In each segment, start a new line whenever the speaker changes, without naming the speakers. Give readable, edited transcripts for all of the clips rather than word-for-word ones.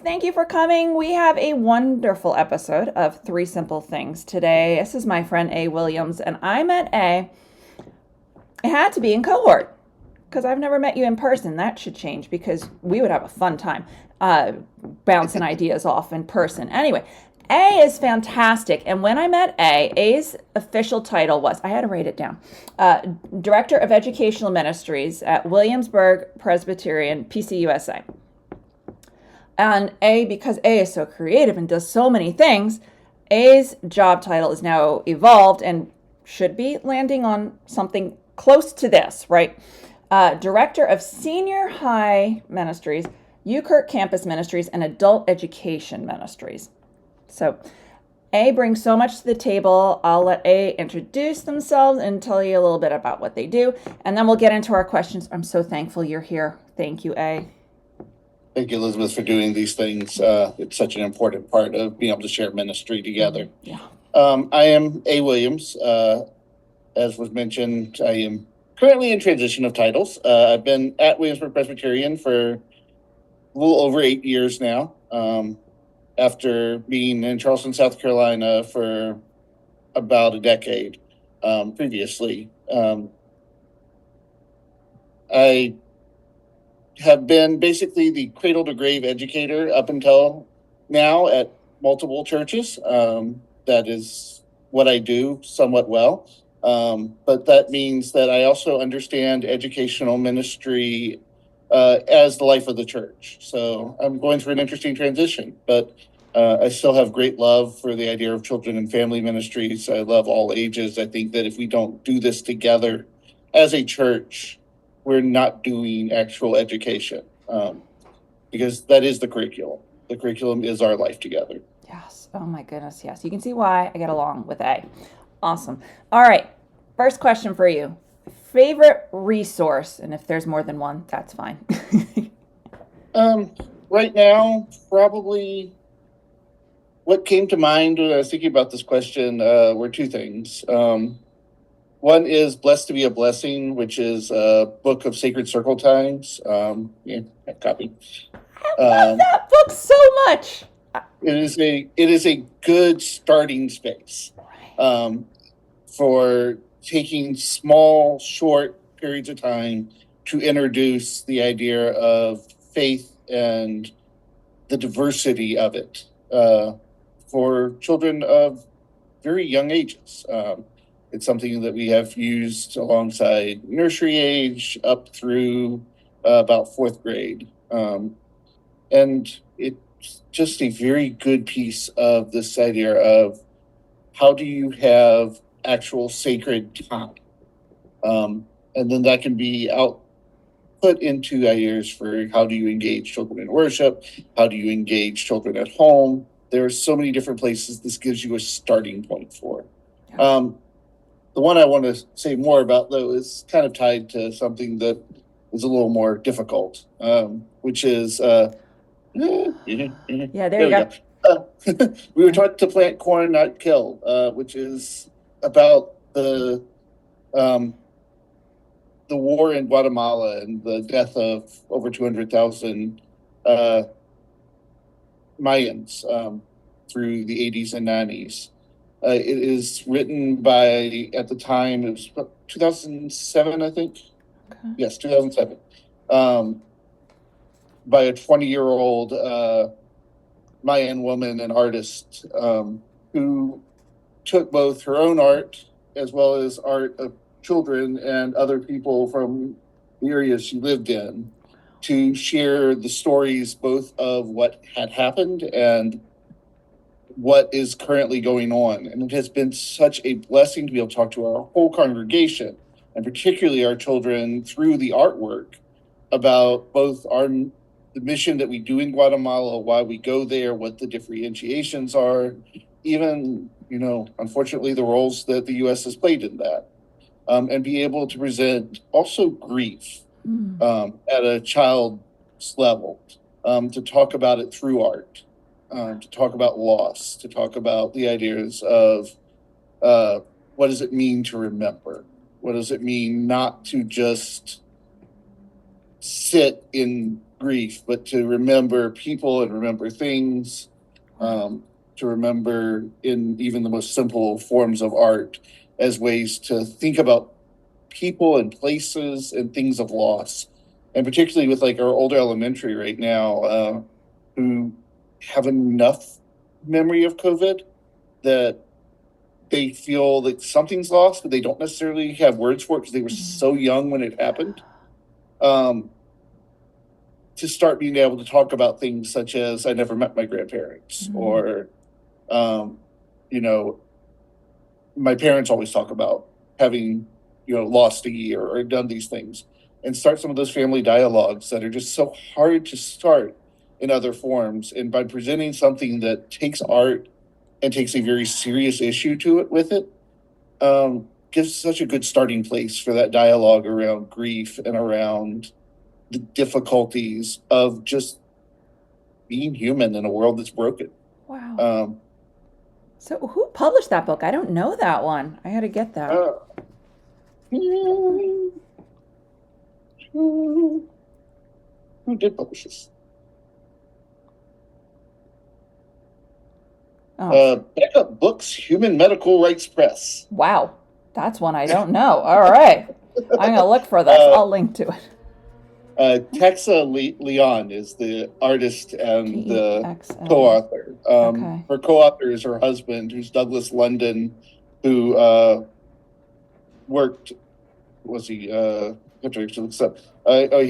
Thank you for coming. We have a wonderful episode of Three Simple Things today. This is my friend A. Williams, and I met A. It had to be in cohort because I've never met you in person. That should change because we would have a fun time uh, bouncing ideas off in person. Anyway, A is fantastic. And when I met A, A's official title was, I had to write it down, uh, Director of Educational Ministries at Williamsburg Presbyterian, PCUSA. And A, because A is so creative and does so many things, A's job title is now evolved and should be landing on something close to this, right? Director of Senior High Ministries, UKirk Campus Ministries, and Adult Education Ministries. So A brings so much to the table. I'll let A introduce themselves and tell you a little bit about what they do, and then we'll get into our questions. I'm so thankful you're here. Thank you, A.
Thank you, Elizabeth, for doing these things. It's such an important part of being able to share ministry together.
Yeah.
I am A. Williams. As was mentioned, I am currently in transition of titles. I've been at Williamsburg Presbyterian for a little over 8 years now, after being in Charleston, South Carolina for about a decade previously. I have been basically the cradle to grave educator up until now at multiple churches. That is what I do somewhat well. But that means that I also understand educational ministry as the life of the church. So I'm going through an interesting transition, but I still have great love for the idea of children and family ministries. I love all ages. I think that if we don't do this together as a church, we're not doing actual education, because that is the curriculum. The curriculum is our life together.
Yes. Oh my goodness. Yes. You can see why I get along with A. Awesome. All right. First question for you. Favorite resource, and if there's more than one, that's fine.
Right now, probably what came to mind when I was thinking about this question were two things. One is Blessed to be a Blessing, which is a book of sacred circle times. Yeah, a copy.
I love that book so much.
It is a good starting space for taking small, short periods of time to introduce the idea of faith and the diversity of it for children of very young ages. It's something that we have used alongside nursery age up through about fourth grade. And it's just a very good piece of this idea of how do you have actual sacred time? And then that can be put into ideas for how do you engage children in worship? How do you engage children at home? There are so many different places this gives you a starting point for.
Yeah.
The one I want to say more about, though, is kind of tied to something that is a little more difficult, which is
Yeah, there
there
you
we
go.
go. We were taught to plant corn, not kill, which is about um, the war in Guatemala and the death of over 200,000 uh, Mayans through the 80s and 90s. It is written by, at the time, it was 2007, I think.
Okay.
Yes, 2007. By a 20-year-old Mayan woman and artist who took both her own art as well as art of children and other people from the areas she lived in to share the stories both of what had happened and what is currently going on. And it has been such a blessing to be able to talk to our whole congregation, and particularly our children, through the artwork about both the mission that we do in Guatemala, why we go there, what the differentiations are, even, unfortunately, the roles that the U.S. has played in that, and be able to present also grief at a child's level, to talk about it through art, to talk about loss, to talk about the ideas of what does it mean to remember? What does it mean not to just sit in grief, but to remember people and remember things, to remember in even the most simple forms of art as ways to think about people and places and things of loss. And particularly with like our older elementary right now, who have enough memory of COVID that they feel that something's lost, but they don't necessarily have words for it because they were so young when it happened. To start being able to talk about things such as I never met my grandparents, or, you know, my parents always talk about having, lost a year or done these things, and start some of those family dialogues that are just so hard to start in other forms. And by presenting something that takes art and takes a very serious issue to it with it, gives such a good starting place for that dialogue around grief and around the difficulties of just being human in a world that's broken.
Wow. So who published that book? I don't know that one. I got to get that.
Who did publish this? Backup Books, Human Medical Rights Press.
Wow. That's one I don't know. All right. I'm going to look for this. I'll link to it.
Texa Leon is the artist and the co-author.
Okay.
Her co-author is her husband, who's Douglas London, who worked. Was he? He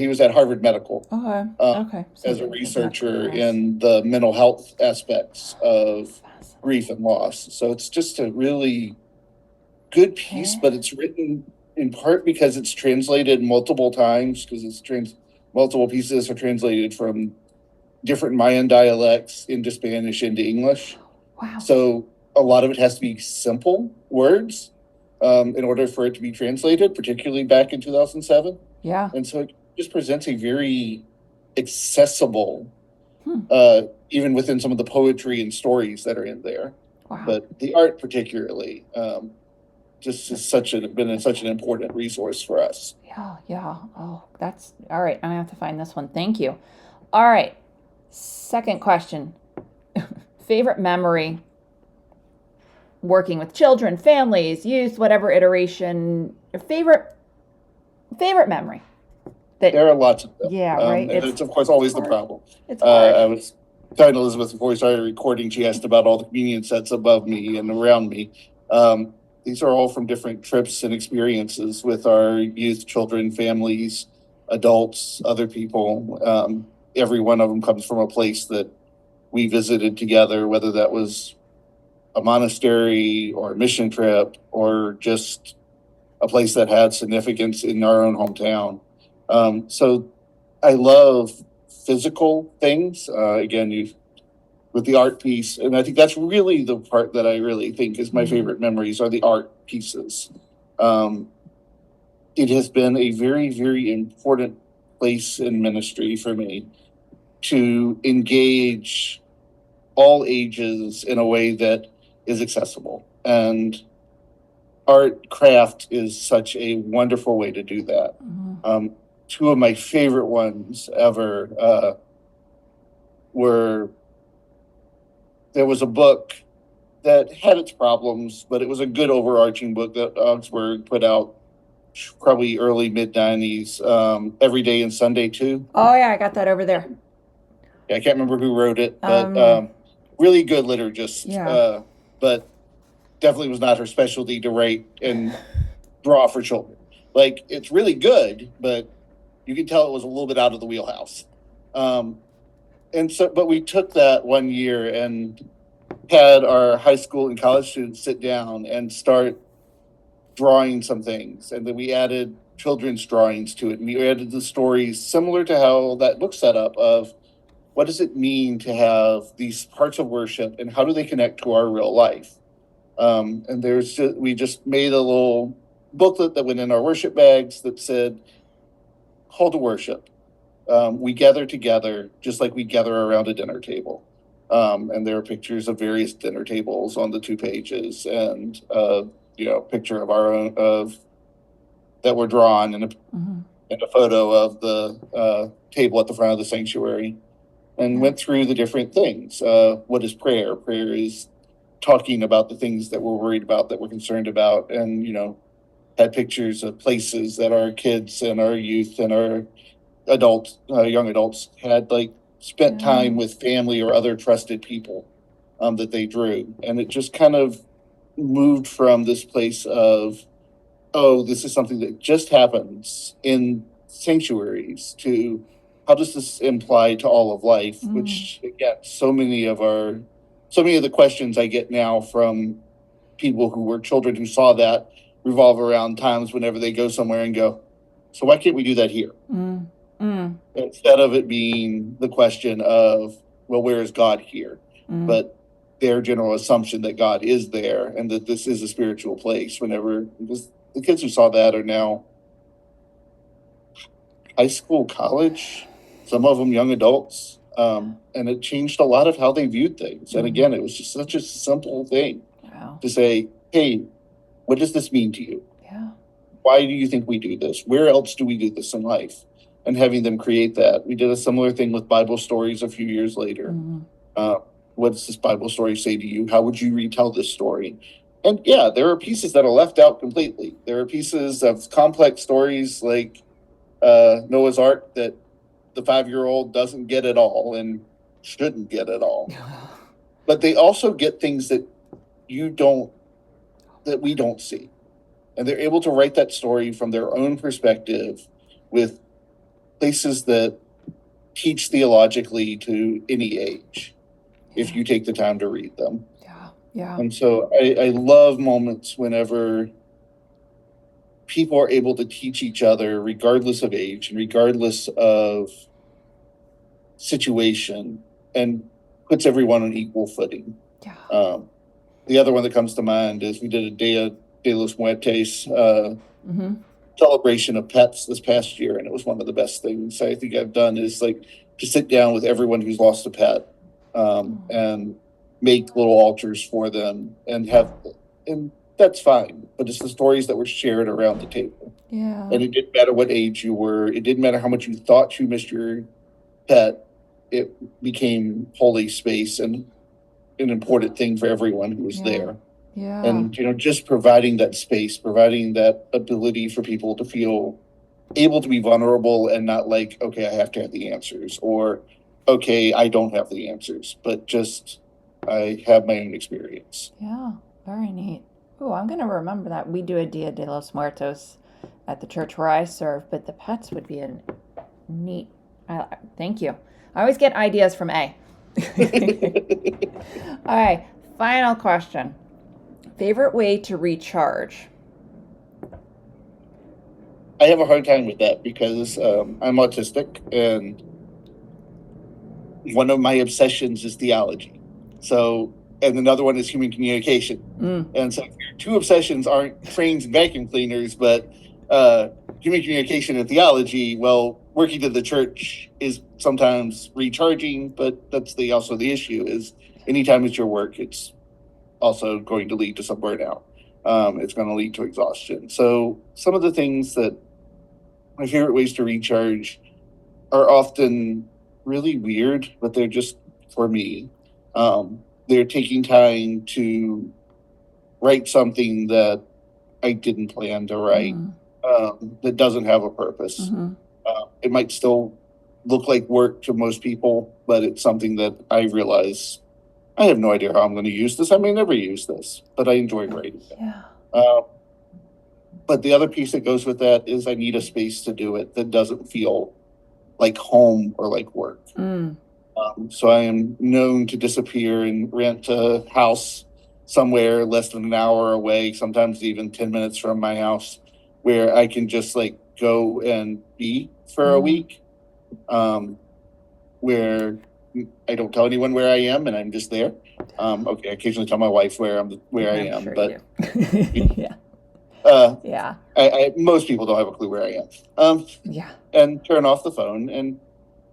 was at Harvard Medical.
Okay. So
as a researcher in the mental health aspects of grief and loss. So it's just a really good piece, but it's written in part because it's translated multiple times, because multiple pieces are translated from different Mayan dialects into Spanish into English.
Wow.
So a lot of it has to be simple words in order for it to be translated, particularly back in 2007.
Yeah.
And so it just presents a very accessible, even within some of the poetry and stories that are in there.
Wow.
But the art particularly, just is been such an important resource for us.
Yeah. Oh, that's all right. I'm gonna have to find this one. Thank you. All right. Second question. Favorite memory working with children, families, youth, whatever iteration. Favorite memory.
There are lots of them.
Yeah, right.
It's of course always the problem.
It's hard.
I was telling Elizabeth before we started recording, she asked about all the communion sets above me and around me. These are all from different trips and experiences with our youth, children, families, adults, other people. Every one of them comes from a place that we visited together, whether that was a monastery or a mission trip or just a place that had significance in our own hometown. So I love physical things. Again, with the art piece, and I think that's really the part that I really think is my favorite memories are the art pieces. It has been a very, very important place in ministry for me to engage all ages in a way that is accessible. And art craft is such a wonderful way to do that. Two of my favorite ones ever were, there was a book that had its problems, but it was a good overarching book that Augsburg put out probably early mid-90s, Every Day and Sunday Too.
Oh yeah, I got that over there.
Yeah, I can't remember who wrote it, but really good liturgist.
Yeah.
But definitely was not her specialty to write and draw for children. Like, it's really good, but you can tell it was a little bit out of the wheelhouse. And so, but we took that one year and had our high school and college students sit down and start drawing some things. And then we added children's drawings to it. And we added the stories similar to how that book set up of what does it mean to have these parts of worship and how do they connect to our real life? And we just made a little booklet that went in our worship bags that said, call to worship. We gather together just like we gather around a dinner table. And there are pictures of various dinner tables on the 2 pages, and picture of our own that were drawn, and a photo of the table at the front of the sanctuary and went through the different things. What is prayer? Prayer is talking about the things that we're worried about, that we're concerned about, and, had pictures of places that our kids and our youth and our adults, young adults, had spent time with family or other trusted people that they drew. And it just kind of moved from this place of, oh, this is something that just happens in sanctuaries, to how does this imply to all of life? Which, again, so many of the questions I get now from people who were children who saw that revolve around times whenever they go somewhere and go, so why can't we do that here? Instead of it being the question of, well, where is God here? But their general assumption that God is there and that this is a spiritual place. Because the kids who saw that are now high school, college, some of them young adults. And it changed a lot of how they viewed things. And again, it was just such a simple thing to say, hey, what does this mean to you?
Yeah.
Why do you think we do this? Where else do we do this in life? And having them create that. We did a similar thing with Bible stories a few years later. What does this Bible story say to you? How would you retell this story? And yeah, there are pieces that are left out completely. There are pieces of complex stories like Noah's Ark that the 5-year-old doesn't get at all and shouldn't get at all. But they also get things that we don't see. And they're able to write that story from their own perspective with places that teach theologically to any age, if you take the time to read them.
Yeah.
And so I love moments whenever people are able to teach each other, regardless of age and regardless of situation, and puts everyone on equal footing. The other one that comes to mind is we did a Dia de los Muertos celebration of pets this past year, and it was one of the best things I think I've done, is to sit down with everyone who's lost a pet and make little altars for them and that's fine, but it's the stories that were shared around the table. And it didn't matter what age you were, it didn't matter how much you thought you missed your pet, it became holy space and an important thing for everyone who was there. And just providing that space, providing that ability for people to feel able to be vulnerable and not like, okay, I have to have the answers, or okay, I don't have the answers, but just I have my own experience.
Yeah, very neat. Oh, I'm going to remember that. We do a Dia de los Muertos at the church where I serve, but the pets would be a neat. Thank you. I always get ideas from A. All right, final question. Favorite way to recharge?
I have a hard time with that because I'm autistic, and one of my obsessions is theology. So, and another one is human communication. And so your two obsessions aren't trains and vacuum cleaners, but human communication and theology. Well, working at the church is sometimes recharging, but that's also the issue is anytime it's your work, it's also going to lead to some burnout. It's going to lead to exhaustion. So some of the things that my favorite ways to recharge are often really weird, but they're just for me. They're taking time to write something that I didn't plan to write, that doesn't have a purpose. It might still look like work to most people, but it's something that I realize I have no idea how I'm going to use this. I may never use this, but I enjoy writing it. But the other piece that goes with that is I need a space to do it that doesn't feel like home or like work. So I am known to disappear and rent a house somewhere less than an hour away, sometimes even 10 minutes from my house, where I can just go and be for a week, where I don't tell anyone where I am and I'm just there. Okay, I occasionally tell my wife where I am,
sure
but most people don't have a clue where I am. And turn off the phone and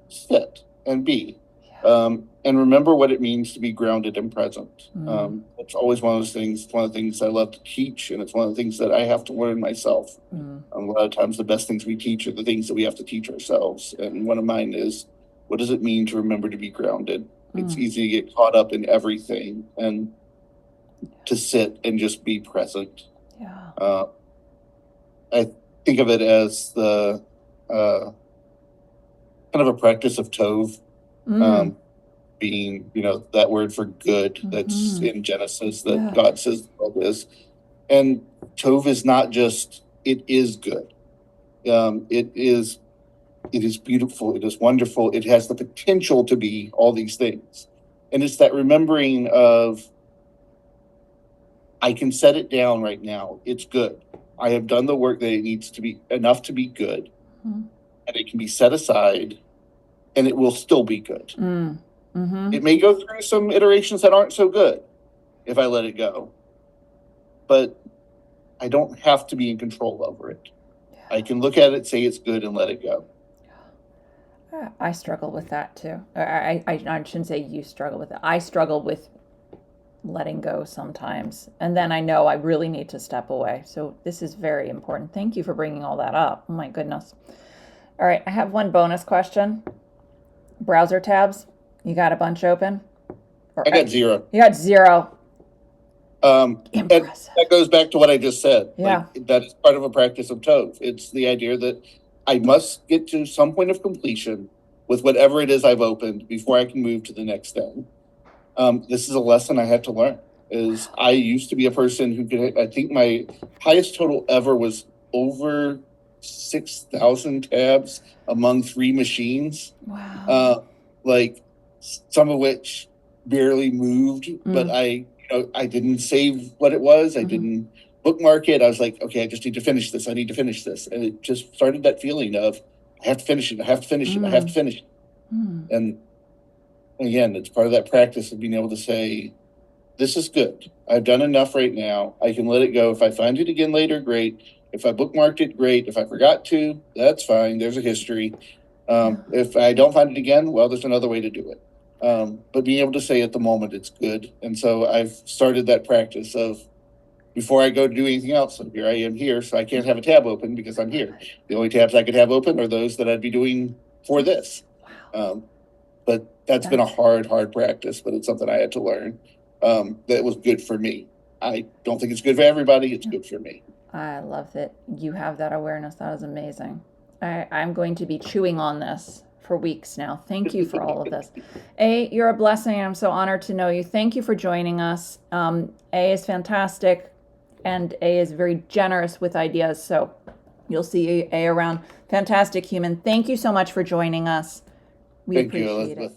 sit and be. And remember what it means to be grounded and present.
Mm.
It's always one of those things. It's one of the things I love to teach, and it's one of the things that I have to learn myself. A lot of times the best things we teach are the things that we have to teach ourselves. And one of mine is, what does it mean to remember to be grounded? It's easy to get caught up in everything, and to sit and just be present.
Yeah.
I think of it as the kind of a practice of tov, being, that word for good that's in Genesis that
Yeah.
God says the world is. And tov is not just, it is good. It is beautiful. It is wonderful. It has the potential to be all these things. And it's that remembering of, I can set it down right now. It's good. I have done the work that it needs to be enough to be good. And it can be set aside, and it will still be good. It may go through some iterations that aren't so good if I let it go. But I don't have to be in control over it. I can look at it, say it's good, and let it go.
I struggle with that too. I shouldn't say you struggle with it. I struggle with letting go sometimes. And then I know I really need to step away. So this is very important. Thank you for bringing all that up. Oh my goodness. All right. I have one bonus question. Browser tabs. You got a bunch open?
I got 0.
You got 0.
Impressive. That goes back to what I just said.
Yeah.
That is part of a practice of tov. It's the idea that I must get to some point of completion with whatever it is I've opened before I can move to the next thing. This is a lesson I had to learn. Is I used to be a person who could, I think my highest total ever was over 6,000 tabs among 3 machines.
Wow.
Some of which barely moved, but I didn't save what it was. I didn't bookmark it. I was like, okay, I just need to finish this. I need to finish this. And it just started that feeling of, I have to finish it. I have to finish it. I have to finish it. And again, it's part of that practice of being able to say, this is good. I've done enough right now. I can let it go. If I find it again later, great. If I bookmarked it, great. If I forgot to, that's fine. There's a history. If I don't find it again, well, there's another way to do it. But being able to say at the moment it's good. And so I've started that practice of, before I go to do anything else, and here I am here, so I can't have a tab open because I'm here. The only tabs I could have open are those that I'd be doing for this. But that's been a hard practice, but it's something I had to learn that was good for me. I don't think it's good for everybody. It's good for me.
I love that you have that awareness. That is amazing. I'm going to be chewing on this for weeks now. Thank you for all of this. You're a blessing. I'm so honored to know you. Thank you for joining us. Is fantastic, and is very generous with ideas. So you'll see A around. Fantastic human. Thank you so much for joining us. We appreciate it.